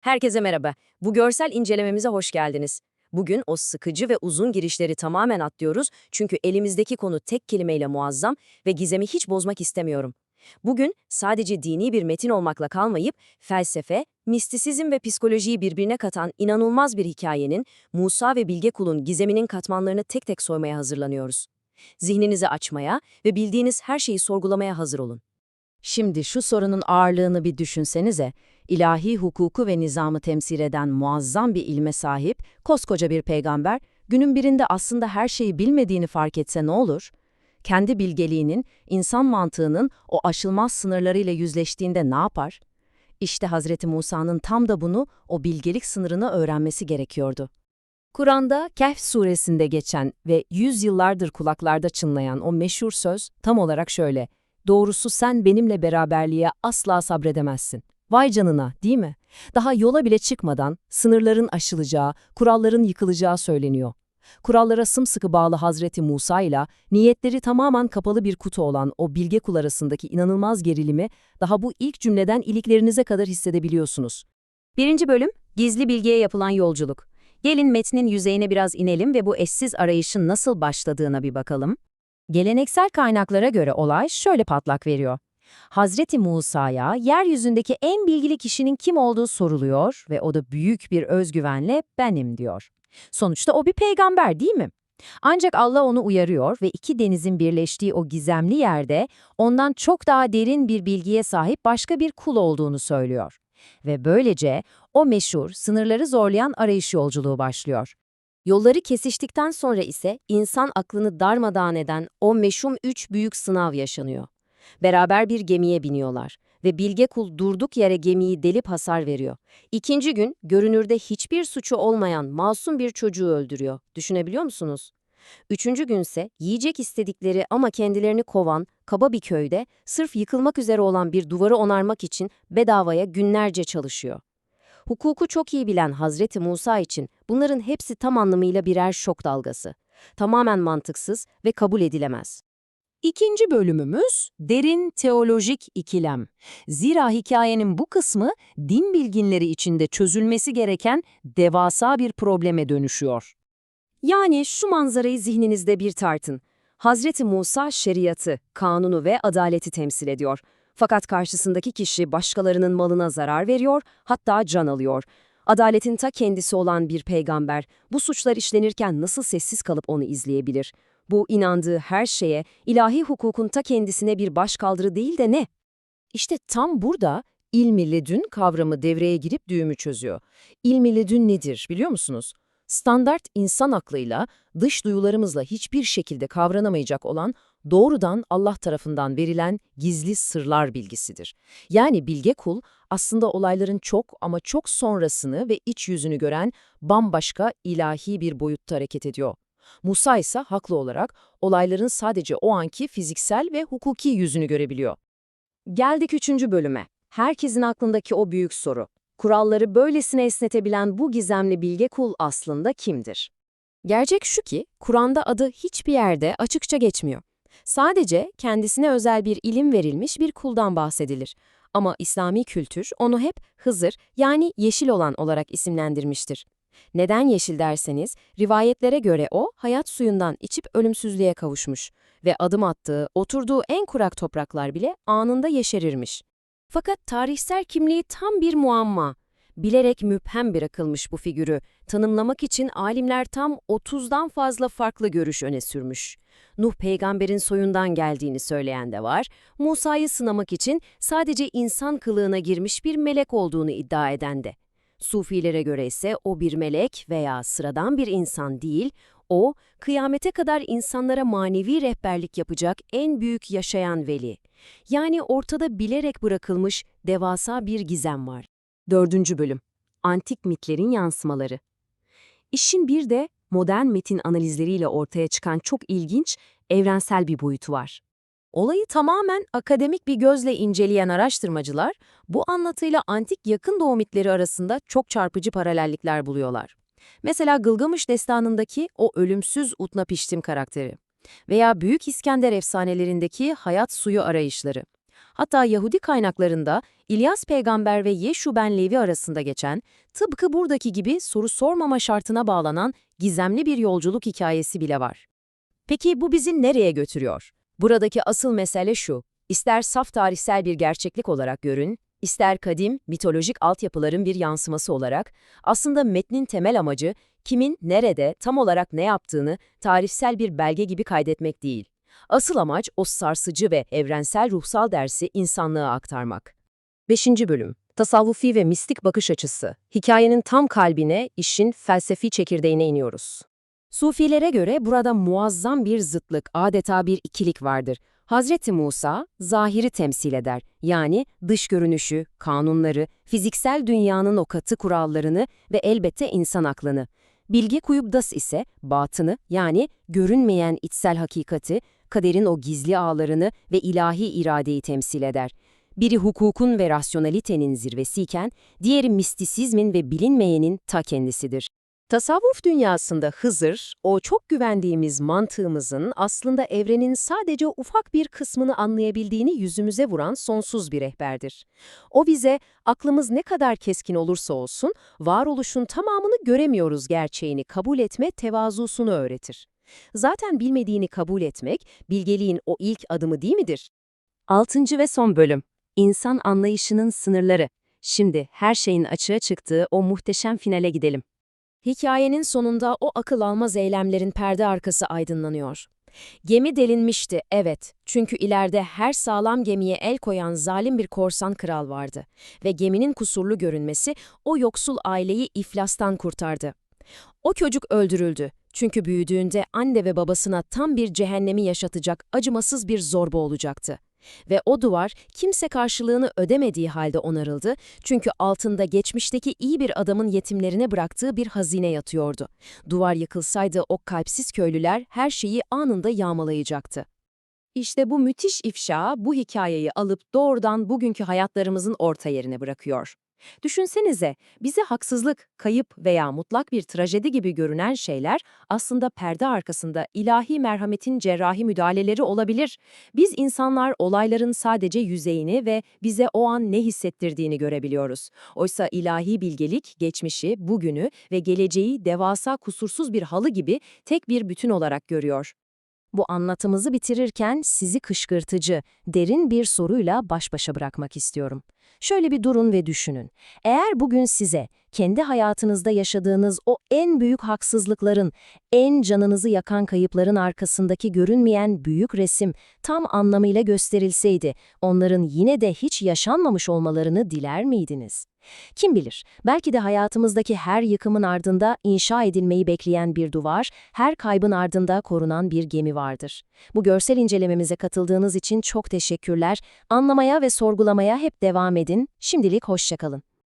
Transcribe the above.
Herkese merhaba. Bu görsel incelememize hoş geldiniz. Bugün o sıkıcı ve uzun girişleri tamamen atlıyoruz çünkü elimizdeki konu tek kelimeyle muazzam ve gizemi hiç bozmak istemiyorum. Bugün sadece dini bir metin olmakla kalmayıp felsefe, mistisizm ve psikolojiyi birbirine katan inanılmaz bir hikayenin Musa ve Bilge Kul'un gizeminin katmanlarını tek tek soymaya hazırlanıyoruz. Zihninizi açmaya ve bildiğiniz her şeyi sorgulamaya hazır olun. Şimdi şu sorunun ağırlığını bir düşünsenize. İlahi hukuku ve nizamı temsil eden muazzam bir ilme sahip, koskoca bir peygamber, günün birinde aslında her şeyi bilmediğini fark etse ne olur? Kendi bilgeliğinin, insan mantığının o aşılmaz sınırlarıyla yüzleştiğinde ne yapar? İşte Hazreti Musa'nın tam da bunu, o bilgelik sınırını öğrenmesi gerekiyordu. Kur'an'da Kehf suresinde geçen ve yüzyıllardır kulaklarda çınlayan o meşhur söz tam olarak şöyle: "Doğrusu sen benimle beraberliğe asla sabredemezsin." Vay canına, değil mi? Daha yola bile çıkmadan sınırların aşılacağı, kuralların yıkılacağı söyleniyor. Kurallara sımsıkı bağlı Hazreti Musa ile niyetleri tamamen kapalı bir kutu olan o bilge kul arasındaki inanılmaz gerilimi daha bu ilk cümleden iliklerinize kadar hissedebiliyorsunuz. Birinci bölüm, gizli bilgiye yapılan yolculuk. Gelin metnin yüzeyine biraz inelim ve bu eşsiz arayışın nasıl başladığına bir bakalım. Geleneksel kaynaklara göre olay şöyle patlak veriyor. Hazreti Musa'ya yeryüzündeki en bilgili kişinin kim olduğu soruluyor ve o da büyük bir özgüvenle benim diyor. Sonuçta o bir peygamber, değil mi? Ancak Allah onu uyarıyor ve iki denizin birleştiği o gizemli yerde ondan çok daha derin bir bilgiye sahip başka bir kul olduğunu söylüyor. Ve böylece o meşhur, sınırları zorlayan arayış yolculuğu başlıyor. Yolları kesiştikten sonra ise insan aklını darmadağın eden o meşhum 3 büyük sınav yaşanıyor. Beraber bir gemiye biniyorlar ve bilge kul durduk yere gemiyi delip hasar veriyor. İkinci gün görünürde hiçbir suçu olmayan masum bir çocuğu öldürüyor. Düşünebiliyor musunuz? Üçüncü günse yiyecek istedikleri ama kendilerini kovan, kaba bir köyde sırf yıkılmak üzere olan bir duvarı onarmak için bedavaya günlerce çalışıyor. Hukuku çok iyi bilen Hazreti Musa için bunların hepsi tam anlamıyla birer şok dalgası. Tamamen mantıksız ve kabul edilemez. İkinci bölümümüz derin teolojik ikilem. Zira hikayenin bu kısmı din bilginleri içinde çözülmesi gereken devasa bir probleme dönüşüyor. Yani şu manzarayı zihninizde bir tartın. Hazreti Musa şeriatı, kanunu ve adaleti temsil ediyor. Fakat karşısındaki kişi başkalarının malına zarar veriyor, hatta can alıyor. Adaletin ta kendisi olan bir peygamber, bu suçlar işlenirken nasıl sessiz kalıp onu izleyebilir? Bu inandığı her şeye, ilahi hukukun ta kendisine bir başkaldırı değil de ne? İşte tam burada ilmi ledün kavramı devreye girip düğümü çözüyor. İlmi ledün nedir biliyor musunuz? Standart insan aklıyla, dış duyularımızla hiçbir şekilde kavranamayacak olan doğrudan Allah tarafından verilen gizli sırlar bilgisidir. Yani bilge kul aslında olayların çok ama çok sonrasını ve iç yüzünü gören bambaşka ilahi bir boyutta hareket ediyor. Musa ise haklı olarak olayların sadece o anki fiziksel ve hukuki yüzünü görebiliyor. Geldik üçüncü bölüme. Herkesin aklındaki o büyük soru. Kuralları böylesine esnetebilen bu gizemli bilge kul aslında kimdir? Gerçek şu ki, Kur'an'da adı hiçbir yerde açıkça geçmiyor. Sadece kendisine özel bir ilim verilmiş bir kuldan bahsedilir. Ama İslami kültür onu hep Hızır yani yeşil olan olarak isimlendirmiştir. Neden yeşil derseniz, rivayetlere göre o hayat suyundan içip ölümsüzlüğe kavuşmuş ve adım attığı, oturduğu en kurak topraklar bile anında yeşerirmiş. Fakat tarihsel kimliği tam bir muamma. Bilerek müphem bırakılmış bu figürü tanımlamak için alimler tam 30'dan fazla farklı görüş öne sürmüş. Nuh peygamberin soyundan geldiğini söyleyen de var, Musa'yı sınamak için sadece insan kılığına girmiş bir melek olduğunu iddia eden de. Sufilere göre ise o bir melek veya sıradan bir insan değil, o, kıyamete kadar insanlara manevi rehberlik yapacak en büyük yaşayan veli. Yani ortada bilerek bırakılmış devasa bir gizem var. Dördüncü bölüm. Antik mitlerin yansımaları. İşin bir de modern metin analizleriyle ortaya çıkan çok ilginç, evrensel bir boyutu var. Olayı tamamen akademik bir gözle inceleyen araştırmacılar, bu anlatıyla antik yakın doğu mitleri arasında çok çarpıcı paralellikler buluyorlar. Mesela Gılgamış destanındaki o ölümsüz Utnapiştim karakteri veya Büyük İskender efsanelerindeki hayat suyu arayışları. Hatta Yahudi kaynaklarında İlyas peygamber ve Yeşu ben Levi arasında geçen, tıpkı buradaki gibi soru sormama şartına bağlanan gizemli bir yolculuk hikayesi bile var. Peki bu bizi nereye götürüyor? Buradaki asıl mesele şu: İster saf tarihsel bir gerçeklik olarak görün, ister kadim, mitolojik altyapıların bir yansıması olarak, aslında metnin temel amacı kimin, nerede, tam olarak ne yaptığını tarihsel bir belge gibi kaydetmek değil. Asıl amaç o sarsıcı ve evrensel ruhsal dersi insanlığa aktarmak. 5. Bölüm. Tasavvufi ve mistik bakış açısı. Hikayenin tam kalbine, işin felsefi çekirdeğine iniyoruz. Sufilere göre burada muazzam bir zıtlık, adeta bir ikilik vardır. Hazreti Musa, zahiri temsil eder. Yani dış görünüşü, kanunları, fiziksel dünyanın o katı kurallarını ve elbette insan aklını. Bilge Kuyubdas ise batını, yani görünmeyen içsel hakikati, kaderin o gizli ağlarını ve ilahi iradeyi temsil eder. Biri hukukun ve rasyonalitenin zirvesiyken, diğeri mistisizmin ve bilinmeyenin ta kendisidir. Tasavvuf dünyasında Hızır, o çok güvendiğimiz mantığımızın aslında evrenin sadece ufak bir kısmını anlayabildiğini yüzümüze vuran sonsuz bir rehberdir. O bize, aklımız ne kadar keskin olursa olsun, varoluşun tamamını göremiyoruz gerçeğini kabul etme tevazusunu öğretir. Zaten bilmediğini kabul etmek, bilgeliğin o ilk adımı değil midir? 6. ve son bölüm. İnsan anlayışının sınırları. Şimdi her şeyin açığa çıktığı o muhteşem finale gidelim. Hikayenin sonunda o akıl almaz eylemlerin perde arkası aydınlanıyor. Gemi delinmişti, evet. Çünkü ileride her sağlam gemiye el koyan zalim bir korsan kral vardı. Ve geminin kusurlu görünmesi o yoksul aileyi iflastan kurtardı. O çocuk öldürüldü. Çünkü büyüdüğünde anne ve babasına tam bir cehennemi yaşatacak acımasız bir zorba olacaktı. Ve o duvar kimse karşılığını ödemediği halde onarıldı, çünkü altında geçmişteki iyi bir adamın yetimlerine bıraktığı bir hazine yatıyordu. Duvar yıkılsaydı o kalpsiz köylüler her şeyi anında yağmalayacaktı. İşte bu müthiş ifşa bu hikayeyi alıp doğrudan bugünkü hayatlarımızın orta yerine bırakıyor. Düşünsenize, bize haksızlık, kayıp veya mutlak bir trajedi gibi görünen şeyler aslında perde arkasında ilahi merhametin cerrahi müdahaleleri olabilir. Biz insanlar olayların sadece yüzeyini ve bize o an ne hissettirdiğini görebiliyoruz. Oysa ilahi bilgelik, geçmişi, bugünü ve geleceği devasa kusursuz bir halı gibi tek bir bütün olarak görüyor. Bu anlatımızı bitirirken sizi kışkırtıcı, derin bir soruyla baş başa bırakmak istiyorum. Şöyle bir durun ve düşünün. Eğer bugün size kendi hayatınızda yaşadığınız o en büyük haksızlıkların, en canınızı yakan kayıpların arkasındaki görünmeyen büyük resim tam anlamıyla gösterilseydi, onların yine de hiç yaşanmamış olmalarını diler miydiniz? Kim bilir, belki de hayatımızdaki her yıkımın ardında inşa edilmeyi bekleyen bir duvar, her kaybın ardında korunan bir gemi vardır. Bu görsel incelememize katıldığınız için çok teşekkürler. Anlamaya ve sorgulamaya hep devam edin. Şimdilik hoşça kalın.